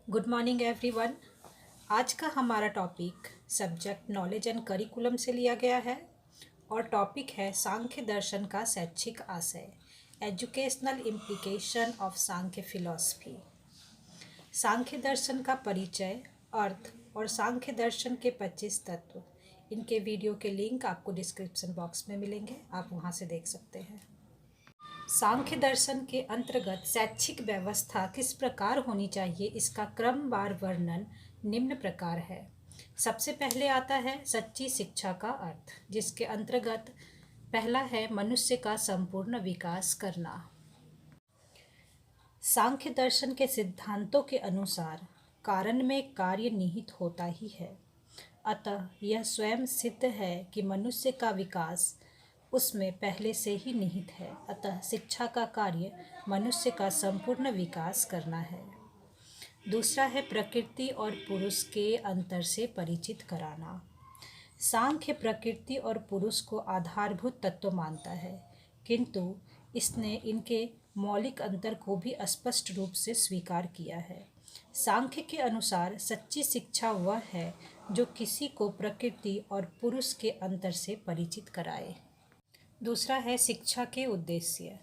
Good morning everyone. आज का हमारा topic subject knowledge and curriculum से लिया गया है और टॉपिक है सांख्य दर्शन का शैक्षिक आशय, educational implication of Sankhya philosophy. Sankhya दर्शन का परिचय, अर्थ और सांख्य दर्शन के 25 तत्व। इनके वीडियो के लिंक आपको डिस्क्रिप्शन बॉक्स में मिलेंगे, आप वहाँ से देख सकते हैं। सांख्य दर्शन के अंतर्गत शैक्षिक व्यवस्था किस प्रकार होनी चाहिए, इसका क्रमवार वर्णन निम्न प्रकार है। सबसे पहले आता है सच्ची शिक्षा का अर्थ, जिसके अंतर्गत पहला है मनुष्य का संपूर्ण विकास करना। सांख्य दर्शन के सिद्धांतों के अनुसार कारण में कार्य निहित होता ही है, अतः यह स्वयं सिद्ध है कि मनुष्य का विकास उसमें पहले से ही निहित है। अतः शिक्षा का कार्य मनुष्य का संपूर्ण विकास करना है। दूसरा है प्रकृति और पुरुष के अंतर से परिचित कराना। सांख्य प्रकृति और पुरुष को आधारभूत तत्व मानता है, किंतु इसने इनके मौलिक अंतर को भी स्पष्ट रूप से स्वीकार किया है। सांख्य के अनुसार सच्ची शिक्षा वह है जो किसी को प्रकृति और पुरुष के अंतर से परिचित कराए। दूसरा है शिक्षा के उद्देश्य।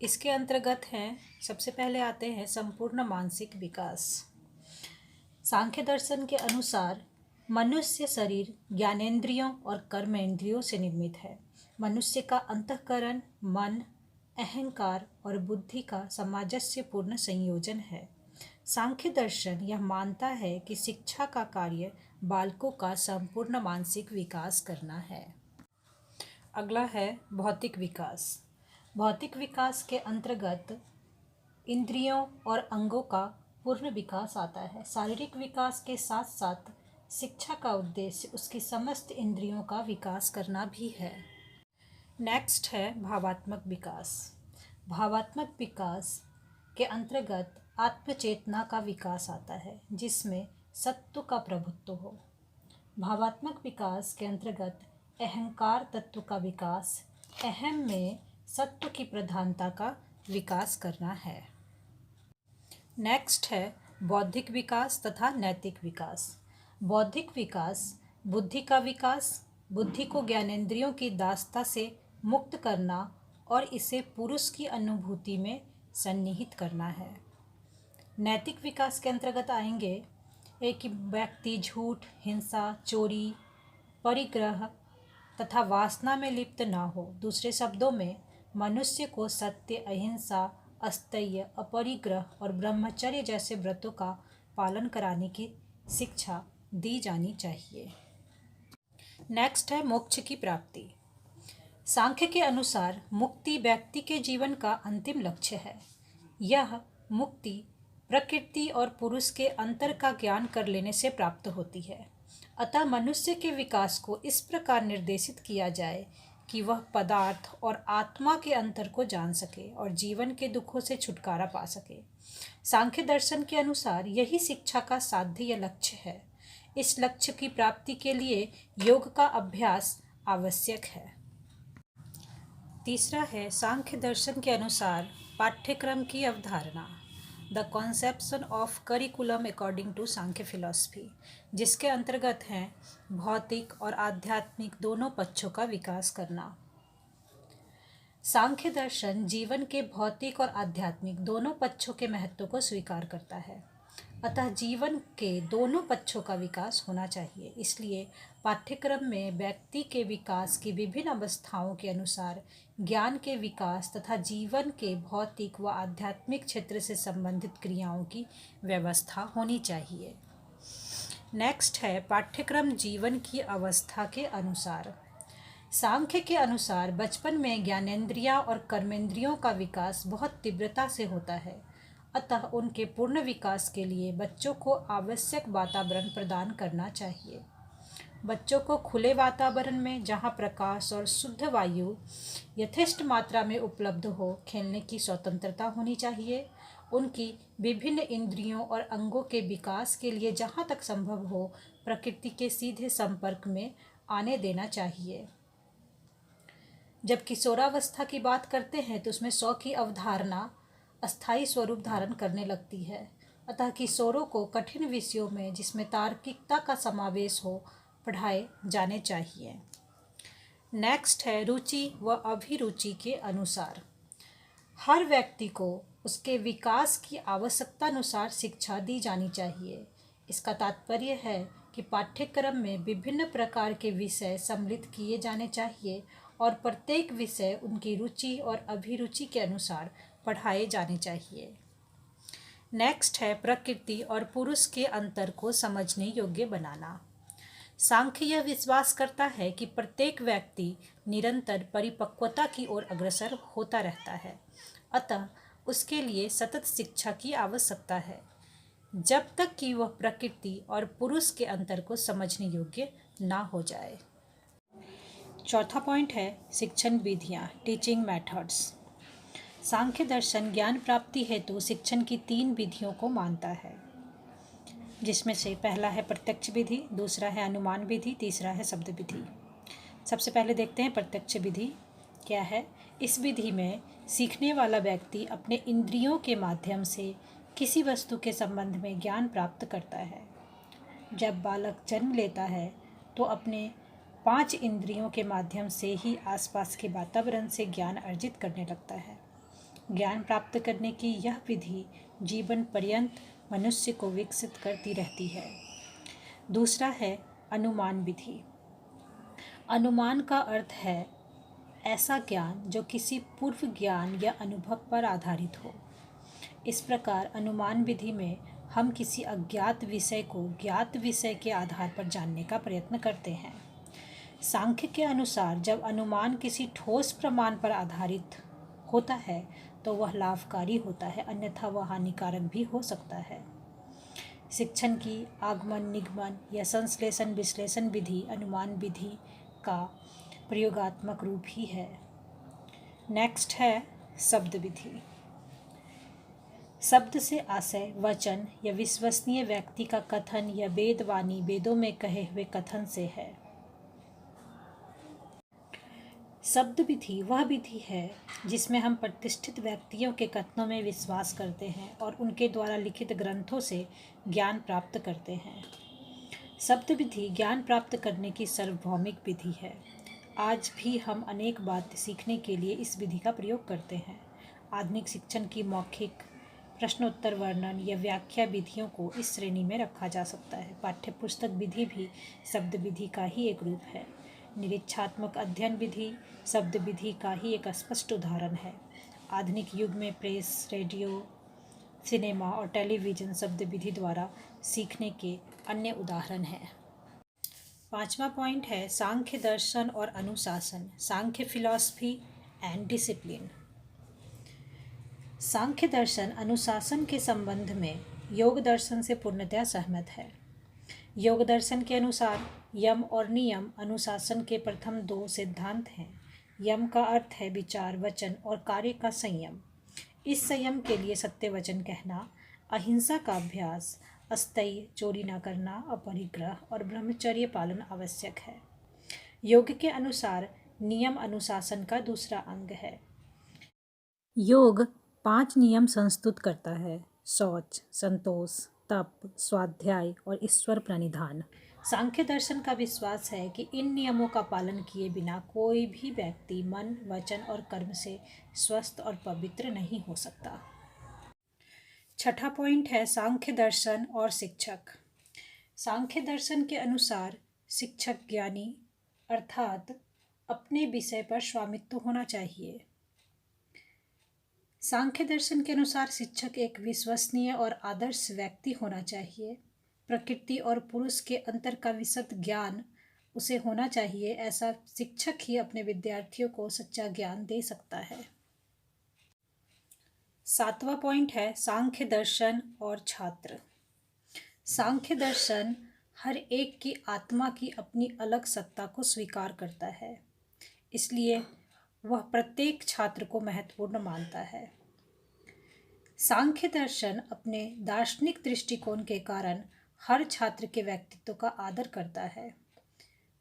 इसके अंतर्गत हैं, सबसे पहले आते हैं संपूर्ण मानसिक विकास। सांख्य दर्शन के अनुसार मनुष्य शरीर ज्ञानेंद्रियों और कर्मेंद्रियों से निर्मित है। मनुष्य का अंतःकरण, मन, अहंकार और बुद्धि का सामंजस्यपूर्ण संयोजन है। सांख्य दर्शन यह मानता है कि शिक्षा का कार्य बालकों का संपूर्ण मानसिक विकास करना है। अगला है भौतिक विकास। भौतिक विकास के अंतर्गत इंद्रियों और अंगों का पूर्ण विकास आता है। शारीरिक विकास के साथ साथ शिक्षा का उद्देश्य उसकी समस्त इंद्रियों का विकास करना भी है। नेक्स्ट है भावात्मक विकास। भावात्मक विकास के अंतर्गत आत्मचेतना का विकास आता है, जिसमें सत्व का प्रभुत्व हो। भावात्मक विकास के अंतर्गत अहंकार तत्व का विकास, अहम में सत्व की प्रधानता का विकास करना है। नेक्स्ट है बौद्धिक विकास तथा नैतिक विकास। बौद्धिक विकास बुद्धि का विकास, बुद्धि को ज्ञानेंद्रियों की दासता से मुक्त करना और इसे पुरुष की अनुभूति में सन्निहित करना है। नैतिक विकास के अंतर्गत आएंगे एक व्यक्ति झूठ, हिंसा, चोरी, परिग्रह तथा वासना में लिप्त न हो। दूसरे शब्दों में मनुष्य को सत्य, अहिंसा, अस्तेय, अपरिग्रह और ब्रह्मचर्य जैसे व्रतों का पालन कराने की शिक्षा दी जानी चाहिए। नेक्स्ट है मोक्ष की प्राप्ति। सांख्य के अनुसार मुक्ति व्यक्ति के जीवन का अंतिम लक्ष्य है। यह मुक्ति प्रकृति और पुरुष के अंतर का ज्ञान कर लेने से प्राप्त होती है। अतः मनुष्य के विकास को इस प्रकार निर्देशित किया जाए कि वह पदार्थ और आत्मा के अंतर को जान सके और जीवन के दुखों से छुटकारा पा सके। सांख्य दर्शन के अनुसार यही शिक्षा का साध्य या लक्ष्य है। इस लक्ष्य की प्राप्ति के लिए योग का अभ्यास आवश्यक है। तीसरा है सांख्य दर्शन के अनुसार पाठ्यक्रम की अवधारणा, the conception of curriculum according to Sankhya philosophy, जिसके अंतर्गत हैं भौतिक और आध्यात्मिक दोनों पक्षों का विकास करना। सांख्य दर्शन जीवन के भौतिक और आध्यात्मिक दोनों पक्षों के महत्व को स्वीकार करता है, अतः जीवन के दोनों पक्षों का विकास होना चाहिए। इसलिए पाठ्यक्रम में व्यक्ति के विकास की विभिन्न अवस्थाओं के अनुसार ज्ञान के विकास तथा जीवन के भौतिक व आध्यात्मिक क्षेत्र से संबंधित क्रियाओं की व्यवस्था होनी चाहिए। नेक्स्ट है पाठ्यक्रम जीवन की अवस्था के अनुसार। सांख्य के अनुसार बचपन में ज्ञानेंद्रियां और कर्मेंद्रियों का विकास बहुत तीव्रता से होता है, अतः उनके पूर्ण विकास के लिए बच्चों को आवश्यक वातावरण प्रदान करना चाहिए। बच्चों को खुले वातावरण में, जहां प्रकाश और शुद्ध वायु यथेष्ट मात्रा में उपलब्ध हो, खेलने की स्वतंत्रता होनी चाहिए। उनकी विभिन्न इंद्रियों और अंगों के विकास के लिए जहां तक संभव हो प्रकृति के सीधे संपर्क में आने देना चाहिए। जब किशोरावस्था की बात करते हैं तो उसमें 100 की अवधारणा अस्थायी स्वरूप धारण करने लगती है। अतः किशोरों को कठिन विषयों में जिसमें तार्किकता का समावेश हो पढ़ाए जाने चाहिए। नेक्स्ट है रुचि व अभिरुचि के अनुसार। हर व्यक्ति को उसके विकास की आवश्यकता अनुसार शिक्षा दी जानी चाहिए। इसका तात्पर्य है कि पाठ्यक्रम में विभिन्न प्रकार के विषय सम्मिलित किए जाने चाहिए और प्रत्येक विषय उनकी रुचि और अभिरुचि के अनुसार पढ़ाए जाने चाहिए। नेक्स्ट है प्रकृति और पुरुष के अंतर को समझने योग्य बनाना। सांख्य यह विश्वास करता है कि प्रत्येक व्यक्ति निरंतर परिपक्वता की ओर अग्रसर होता रहता है, अतः उसके लिए सतत शिक्षा की आवश्यकता है जब तक कि वह प्रकृति और पुरुष के अंतर को समझने योग्य ना हो जाए। चौथा पॉइंट है शिक्षण विधियाँ, टीचिंग मेथड्स। सांख्य दर्शन ज्ञान प्राप्ति हेतु शिक्षण की 3 विधियों को मानता है, जिसमें से पहला है प्रत्यक्ष विधि, दूसरा है अनुमान विधि, तीसरा है शब्द विधि। सबसे पहले देखते हैं प्रत्यक्ष विधि क्या है। इस विधि में सीखने वाला व्यक्ति अपने इंद्रियों के माध्यम से किसी वस्तु के संबंध में ज्ञान प्राप्त करता है। जब बालक जन्म लेता है तो अपने 5 इंद्रियों के माध्यम से ही आसपास के वातावरण से ज्ञान अर्जित करने लगता है। ज्ञान प्राप्त करने की यह विधि जीवन पर्यंत मनुष्य को विकसित करती रहती है। दूसरा है अनुमान विधि। अनुमान का अर्थ है ऐसा ज्ञान जो किसी पूर्व ज्ञान या अनुभव पर आधारित हो। इस प्रकार अनुमान विधि में हम किसी अज्ञात विषय को ज्ञात विषय के आधार पर जानने का प्रयत्न करते हैं। सांख्य के अनुसार जब अनुमान किसी ठोस प्रमाण पर आधारित होता है तो वह लाभकारी होता है, अन्यथा वह हानिकारक भी हो सकता है। शिक्षण की आगमन, निगमन या संश्लेषण विश्लेषण विधि अनुमान विधि का प्रयोगात्मक रूप ही है। नेक्स्ट है शब्द विधि। शब्द से आशय वचन या विश्वसनीय व्यक्ति का कथन या वेदवाणी वेदों में कहे हुए कथन से है। शब्द विधि वह विधि है जिसमें हम प्रतिष्ठित व्यक्तियों के कथनों में विश्वास करते हैं और उनके द्वारा लिखित ग्रंथों से ज्ञान प्राप्त करते हैं। शब्द विधि ज्ञान प्राप्त करने की सार्वभौमिक विधि है। आज भी हम अनेक बात सीखने के लिए इस विधि का प्रयोग करते हैं। आधुनिक शिक्षण की मौखिक, प्रश्नोत्तर, वर्णन या व्याख्या विधियों को इस श्रेणी में रखा जा सकता है। पाठ्यपुस्तक विधि भी शब्द विधि का ही एक रूप है। निरीक्षात्मक अध्ययन विधि शब्द विधि का ही एक स्पष्ट उदाहरण है। आधुनिक युग में प्रेस, रेडियो, सिनेमा और टेलीविज़न शब्द विधि द्वारा सीखने के अन्य उदाहरण हैं। 5वां पॉइंट है सांख्य दर्शन और अनुशासन, सांख्य फिलॉसफी एंड डिसिप्लिन। सांख्य दर्शन अनुशासन के संबंध में योग दर्शन से पूर्णतया सहमत है। योग दर्शन के अनुसार यम और नियम अनुशासन के प्रथम 2 सिद्धांत हैं। यम का अर्थ है विचार, वचन और कार्य का संयम। इस संयम के लिए सत्य वचन कहना, अहिंसा का अभ्यास, अस्थेय, चोरी न करना, अपरिग्रह और ब्रह्मचर्य पालन आवश्यक है। योग के अनुसार नियम अनुशासन का दूसरा अंग है। योग 5 नियम संस्तुत करता है: शौच, संतोष, तप, स्वाध्याय और ईश्वर प्रणिधान। सांख्य दर्शन का विश्वास है कि इन नियमों का पालन किए बिना कोई भी व्यक्ति मन, वचन और कर्म से स्वस्थ और पवित्र नहीं हो सकता। 6ठा पॉइंट है सांख्य दर्शन और शिक्षक। सांख्य दर्शन के अनुसार शिक्षक ज्ञानी अर्थात अपने विषय पर स्वामित्व होना चाहिए। सांख्य दर्शन के अनुसार शिक्षक एक विश्वसनीय और आदर्श व्यक्ति होना चाहिए। प्रकृति और पुरुष के अंतर का विशद ज्ञान उसे होना चाहिए। ऐसा शिक्षक ही अपने विद्यार्थियों को सच्चा ज्ञान दे सकता है। 7वां पॉइंट है सांख्य दर्शन और छात्र। सांख्य दर्शन हर एक की आत्मा की अपनी अलग सत्ता को स्वीकार करता है, इसलिए वह प्रत्येक छात्र को महत्वपूर्ण मानता है। सांख्य दर्शन अपने दार्शनिक दृष्टिकोण के कारण हर छात्र के व्यक्तित्व का आदर करता है।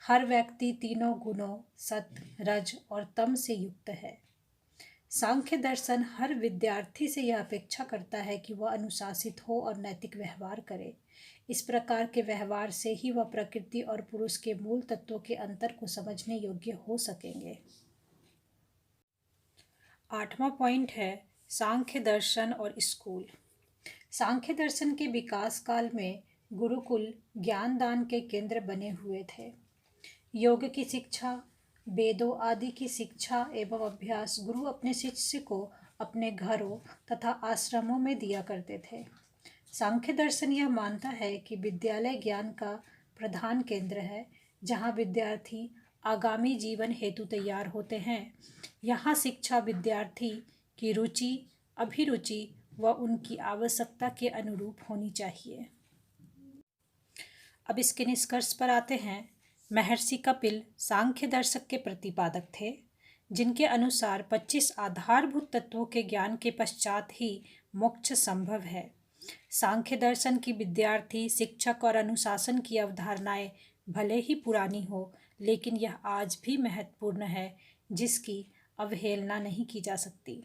हर व्यक्ति तीनों गुणों सत्व, रज और तम से युक्त है। सांख्य दर्शन हर विद्यार्थी से यह अपेक्षा करता है कि वह अनुशासित हो और नैतिक व्यवहार करे। इस प्रकार के व्यवहार से ही वह प्रकृति और पुरुष के मूल तत्वों के अंतर को समझने योग्य हो सकेंगे। 8वां पॉइंट है सांख्य दर्शन और स्कूल। सांख्य दर्शन के विकास काल में गुरुकुल ज्ञानदान के केंद्र बने हुए थे। योग की शिक्षा, वेदों आदि की शिक्षा एवं अभ्यास गुरु अपने शिष्य को अपने घरों तथा आश्रमों में दिया करते थे। सांख्य दर्शन यह मानता है कि विद्यालय ज्ञान का प्रधान केंद्र है, जहाँ विद्यार्थी आगामी जीवन हेतु तैयार होते हैं। यहाँ शिक्षा विद्यार्थी की रुचि, अभिरुचि व उनकी आवश्यकता के अनुरूप होनी चाहिए। अब इसके निष्कर्ष पर आते हैं। महर्षि कपिल सांख्य दर्शक के प्रतिपादक थे, जिनके अनुसार 25 आधारभूत तत्वों के ज्ञान के पश्चात ही मोक्ष संभव है। सांख्य दर्शन की विद्यार्थी, शिक्षक और अनुशासन की अवधारणाएं भले ही पुरानी हो, लेकिन यह आज भी महत्वपूर्ण है, जिसकी अवहेलना नहीं की जा सकती।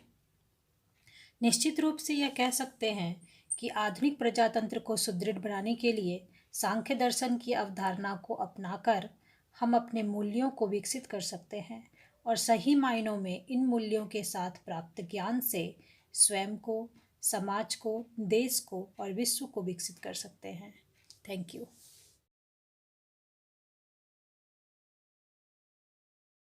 निश्चित रूप से यह कह सकते हैं कि आधुनिक प्रजातंत्र को सुदृढ़ बनाने के लिए सांख्य दर्शन की अवधारणा को अपनाकर हम अपने मूल्यों को विकसित कर सकते हैं और सही मायनों में इन मूल्यों के साथ प्राप्त ज्ञान से स्वयं को, समाज को, देश को और विश्व को विकसित कर सकते हैं। Thank you.